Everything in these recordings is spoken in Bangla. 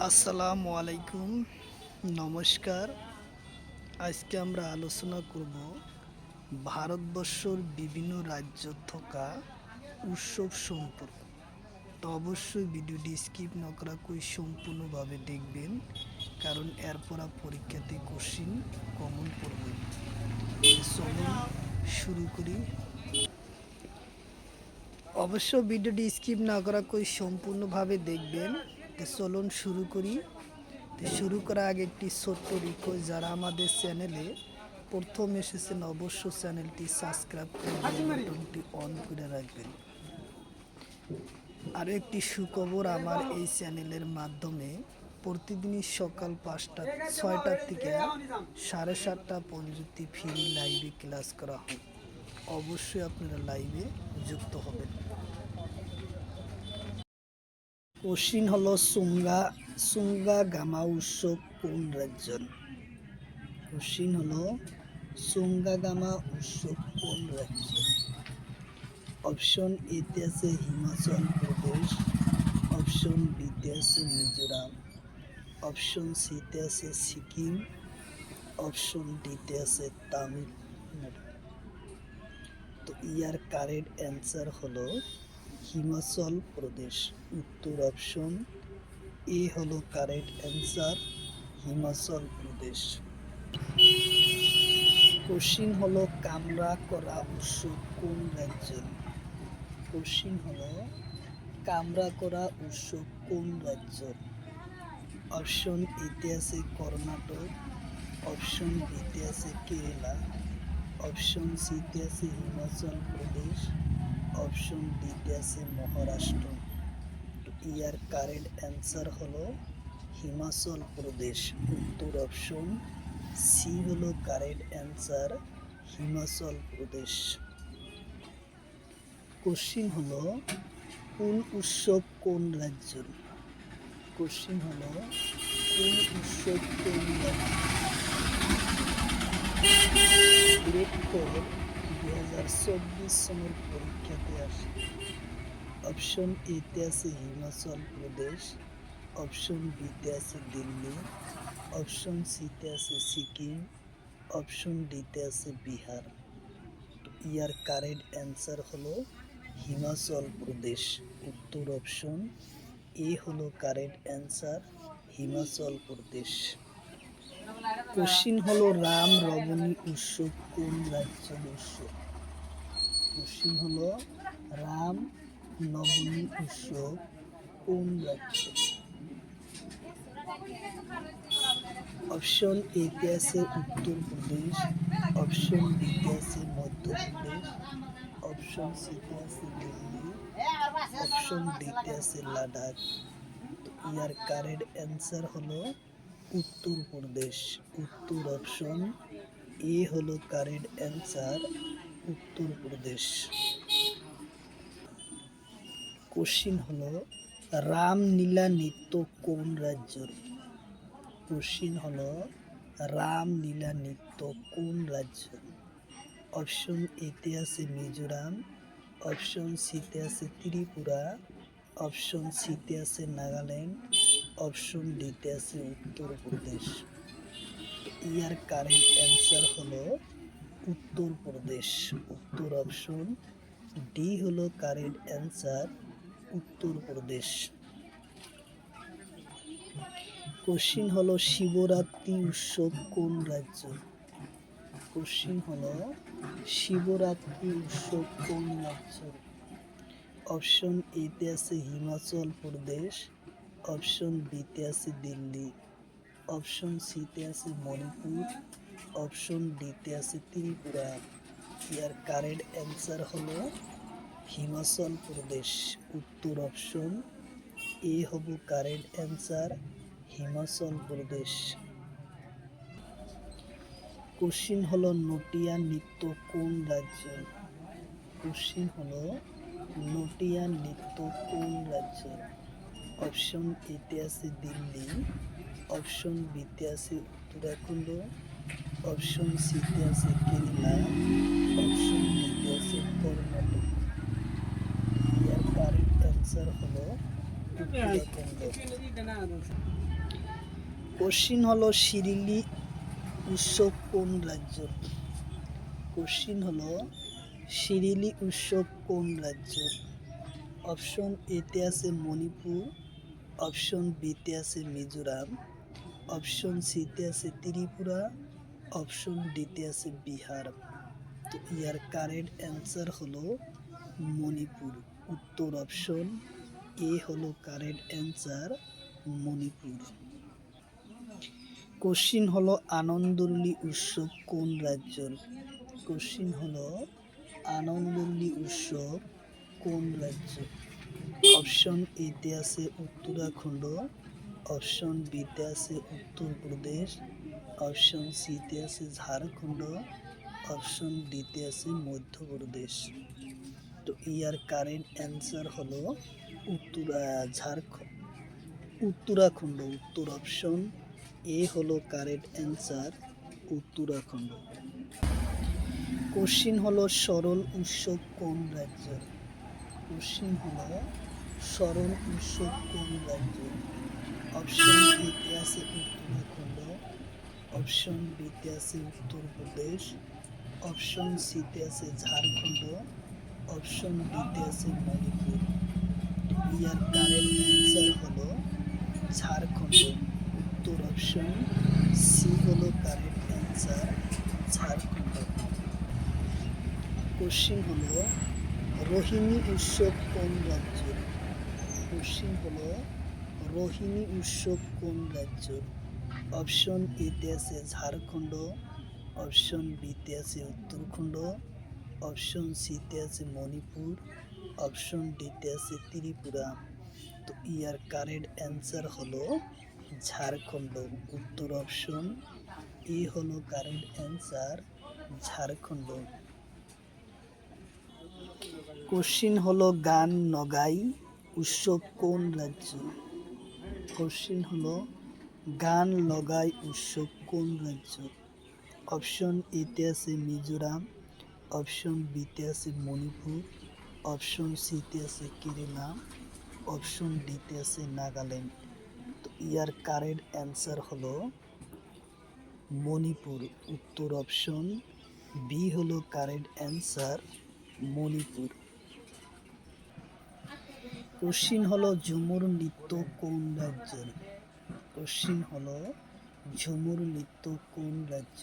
আসসালামু আলাইকুম, নমস্কার। আজকে আমরা আলোচনা করব ভারতবর্ষের বিভিন্ন রাজ্য থাকা উৎসব সম্পর্কে। তো অবশ্যই ভিডিওটি স্কিপ না করা কই সম্পূর্ণভাবে দেখবেন, কারণ এরপর পরীক্ষাতে কোশ্চিন কমন পড়বে। চলুন শুরু করি। অবশ্য ভিডিওটি স্কিপ না করা কই সম্পূর্ণভাবে দেখবেন। চলুন শুরু করি। শুরু করার আগে একটি ছোট্ট রিকোয়েস্ট, যারা আমাদের চ্যানেলে প্রথম এসেছেন অবশ্য চ্যানেলটি সাবস্ক্রাইব করে বেল বাটনটি অন করে রাখবেন। আরও একটি সুখবর, আমার এই চ্যানেলের মাধ্যমে প্রতিদিনই সকাল 6টা থেকে 7:30 পর্যন্ত ফ্রি লাইভে ক্লাস করা হয়। অবশ্যই আপনারা লাইভে যুক্ত হবেন। কোশ্চিন হলো সুঙ্গা গামা উৎসব কোন রাজ্যের? কোশ্চিন হলো সুঙ্গা গামা উৎসব কোন রাজ্যের? অপশন এতে আছে হিমাচল প্রদেশ, অপশন বিতে আছে মিজোরাম, অপশন সিতে আছে সিকিম, অপশন ডিতে আছে তামিলনাড়ু। তো ইয়ার কারেক্ট অ্যান্সার হলো হিমাচল প্রদেশ। উত্তর অপশন এ হলো correct answer, Himachal Pradesh. Question হলো কামরা করা উৎসব কোন রাজ্যের? কোশ্চিন হলো কামরা করা উৎসব কোন রাজ্যের? অপশন এতে আছে কর্ণাটক, অপশন বিতে আছে কেরালা, অপশন সিতে আছে হিমাচল প্রদেশ, অপশন ডিতে আছে মহারাষ্ট্র। ইয়ার কারেক্ট অ্যান্সার হলো হিমাচল প্রদেশ। উত্তর অপশন সি হলো correct answer, Himachal Pradesh. Question হলো কোন উৎসব কোন রাজ্যের? কোশ্চিন হলো কোন উৎসব কোন রাজ্যের? গ্রেড 4 2024 সনের পরীক্ষাতে আসে। অপশন এতে আছে হিমাচল প্রদেশ, অপশন বিতে আছে দিল্লি, অপশন সিতে আছে সিকিম, অপশন ডিতে আছে বিহার। ইয়ার কারেক্ট অ্যান্সার হলো হিমাচল প্রদেশ। উত্তর অপশন এ হলো correct answer, Himachal Pradesh. Question হলো রাম নবমী উৎসব কোন রাজ্যের উৎসব? কোশ্চিন হলো রাম নবমী উৎসব কোন রাজ্যের? অপশন এতে আছে উত্তরপ্রদেশ, অপশন বিতে আছে মধ্যপ্রদেশ, অপশন সিতে আছে দিল্লি, অপশন ডিতে আছে লাদাখ। ইয়ার কারেক্ট অ্যান্সার হলো উত্তরপ্রদেশ। উত্তর অপশন এ হলো কারেক্ট অ্যান্সার, উত্তরপ্রদেশ। কোশ্চিন হলো রামলীলা নৃত্য কোন রাজ্যের? কোশ্চিন হলো রামলীলা নৃত্য কোন রাজ্যের? অপশন এতে আছে মিজোরাম, অপশন সিতে আছে ত্রিপুরা, অপশন সিতে আছে নাগাল্যান্ড, অপশন ডিতে আছে উত্তরপ্রদেশ। ইয়ার কারেক্ট অ্যান্সার হলো উত্তরপ্রদেশ। উত্তর অপশন ডি হলো কারেক্ট অ্যান্সার, উত্তরপ্রদেশ। কোশ্চিন হলো শিবরাত্রি উৎসব কোন রাজ্য? কোশ্চিন হলো শিবরাত্রি উৎসব কোন রাজ্য? অপশন এতে আছে হিমাচল প্রদেশ, অপশন বিতে আছে দিল্লি, অপশন সিতে আছে মণিপুর, অপশন ডিতে আছে ত্রিপুরা। ইয়ার কারেক্ট অ্যান্সার হলো হিমাচল প্রদেশ। উত্তর অপশন এ হবো correct answer, Himachal Pradesh. Question হলো নটিয়া নৃত্য কোন রাজ্যের? কোশ্চিন হলো নটিয়া নৃত্য কোন রাজ্যের? অপশন এতে আছে দিল্লি, অপশন বিতে আছে উত্তরাখণ্ড, অপশন সিতে আছে কেরালা, অপশন ডিতে আছে কর্ণাটক। ইয়ার কারেক্ট অ্যান্সার হলো উত্তরাখণ্ড। কোশ্চিন হলো শিরিলি উৎসব কোন রাজ্যের? কোশ্চিন হলো শিরিলি উৎসব কোন রাজ্যের? অপশন এতে আছে মণিপুর, অপশন বিতে আছে মিজোরাম, অপশন সিতে আছে ত্রিপুরা, অপশন ডিতে আছে বিহার। তো ইয়ার কারেক্ট অ্যান্সার হলো মণিপুর। উত্তর অপশন এ হলো কারেক্ট অ্যান্সার, মণিপুর। কোশ্চিন হলো আনন্দলি উৎসব কোন রাজ্যের? কোশ্চিন হলো আনন্দলি উৎসব কোন রাজ্য? অপশন এতে আছে উত্তরাখণ্ড, অপশন বিতে আছে উত্তরপ্রদেশ, অপশন সিতে আছে ঝাড়খণ্ড, অপশন ডিতে আছে মধ্যপ্রদেশ। তো ইয়ার কারেন্ট অ্যান্সার হলো উত্তরাখণ্ড। উত্তর অপশন এ হলো কারেক্ট অ্যান্সার, উত্তরাখণ্ড। কোশ্চিন হলো সরল উৎসব কোন রাজ্যের? কোশ্চিন হলো সরল উৎসব কোন রাজ্যের? অপশন এতে আছে উত্তরাখণ্ড, অপশন বিতে আছে উত্তরপ্রদেশ, অপশন সিতে আছে ঝাড়খণ্ড, অপশন ডিতে আছে মণিপুর। ইয়ার কারেক্ট অ্যান্সার হলো ঝাড়খণ্ড। উত্তর অপশন সি হলো কারেক্ট অ্যান্সার, ঝাড়খণ্ড। কোশ্চিন হলো রোহিণী উৎসব কোন রাজ্যের? কোশ্চিন হলো রোহিণী উৎসব কোন রাজ্যের? অপশন এতে আছে ঝাড়খণ্ড, অপশন বিতে আছে উত্তরাখণ্ড, অপশন সিতে আছে মণিপুর, অপশন ডিতে আছে ত্রিপুরা। তো ইয়ার কারেক্ট অ্যান্সার হলো ঝাড়খণ্ড। উত্তর অপশন এ হলো কারেক্ট অ্যান্সার, ঝাড়খণ্ড। কোশ্চিন হলো গান নগাই উৎসব কোন রাজ্য? কোশ্চিন হলো গান লগাই উৎসব কোন রাজ্য? অপশন এতে আছে মিজোরাম, অপশন বিতে আছে মণিপুর, অপশন সিতে আছে কেরালা, অপশন ডিতে আছে নাগাল্যান্ড। তো ইয়ার কারেক্ট অ্যান্সার হলো মণিপুর। উত্তর অপশন বি হলো কারেক্ট অ্যান্সার, মণিপুর। কোশ্চিন হলো ঝুমুর নৃত্য কোন রাজ্যের? কোশ্চিন হলো ঝুমুর নৃত্য কোন রাজ্য?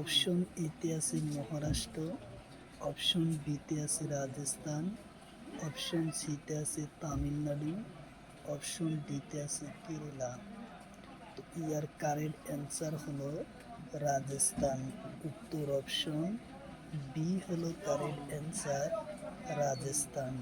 অপশন এতে আছে মহারাষ্ট্র, অপশন বিতে আছে রাজস্থান, অপশন সিতে আছে তামিলনাড়ু, অপশন ডিতে আছে কেরালা। তো ইয়ার কারেক্ট অ্যান্সার হলো রাজস্থান। উত্তর অপশন বি হলো কারেক্ট অ্যান্সার, রাজস্থান।